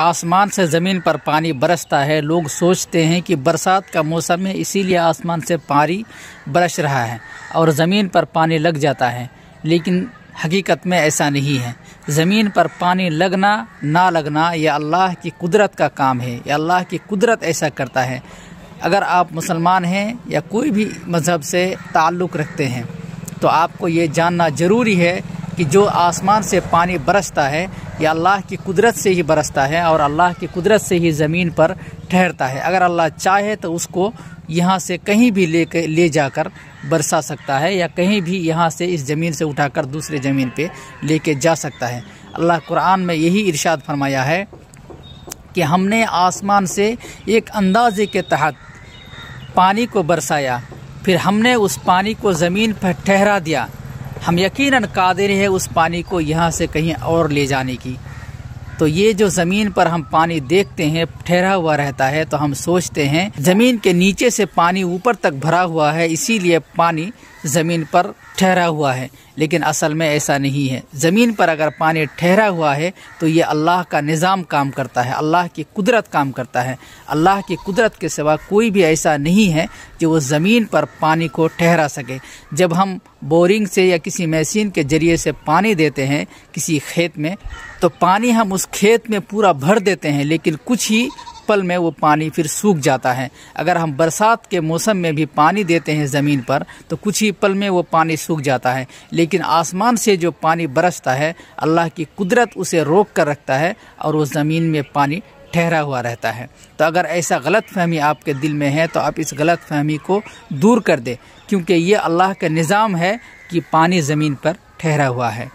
آسمان سے زمین پر پانی برستا ہے۔ لوگ سوچتے ہیں کہ برسات کا موسم ہے اسی لیے آسمان سے پانی برس رہا ہے اور زمین پر پانی لگ جاتا ہے، لیکن حقیقت میں ایسا نہیں ہے۔ زمین پر پانی لگنا نہ لگنا یہ اللہ کی قدرت کا کام ہے، یہ اللہ کی قدرت ایسا کرتا ہے۔ اگر آپ مسلمان ہیں یا کوئی بھی مذہب سے تعلق رکھتے ہیں تو آپ کو یہ جاننا ضروری ہے کہ جو آسمان سے پانی برستا ہے یہ اللہ کی قدرت سے ہی برستا ہے اور اللہ کی قدرت سے ہی زمین پر ٹھہرتا ہے۔ اگر اللہ چاہے تو اس کو یہاں سے کہیں بھی لے جا کر برسا سکتا ہے یا کہیں بھی یہاں سے اس زمین سے اٹھا کر دوسرے زمین پہ لے کے جا سکتا ہے۔ اللہ قرآن میں یہی ارشاد فرمایا ہے کہ ہم نے آسمان سے ایک اندازے کے تحت پانی کو برسایا، پھر ہم نے اس پانی کو زمین پر ٹھہرا دیا، ہم یقیناً قادر ہے اس پانی کو یہاں سے کہیں اور لے جانے کی۔ تو یہ جو زمین پر ہم پانی دیکھتے ہیں ٹھہرا ہوا رہتا ہے تو ہم سوچتے ہیں زمین کے نیچے سے پانی اوپر تک بھرا ہوا ہے اسی لیے پانی زمین پر ٹھہرا ہوا ہے، لیکن اصل میں ایسا نہیں ہے۔ زمین پر اگر پانی ٹھہرا ہوا ہے تو یہ اللہ کا نظام کام کرتا ہے، اللہ کی قدرت کام کرتا ہے۔ اللہ کی قدرت کے سوا کوئی بھی ایسا نہیں ہے کہ وہ زمین پر پانی کو ٹھہرا سکے۔ جب ہم بورنگ سے یا کسی مشین کے ذریعے سے پانی دیتے ہیں کسی کھیت میں تو پانی ہم اس کھیت میں پورا بھر دیتے ہیں، لیکن کچھ ہی پل میں وہ پانی پھر سوکھ جاتا ہے۔ اگر ہم برسات کے موسم میں بھی پانی دیتے ہیں زمین پر تو کچھ ہی پل میں وہ پانی سوکھ جاتا ہے، لیکن آسمان سے جو پانی برستا ہے اللہ کی قدرت اسے روک کر رکھتا ہے اور وہ زمین میں پانی ٹھہرا ہوا رہتا ہے۔ تو اگر ایسا غلط فہمی آپ کے دل میں ہے تو آپ اس غلط فہمی کو دور کر دیں، کیونکہ یہ اللہ کا نظام ہے کہ پانی زمین پر ٹھہرا ہوا ہے۔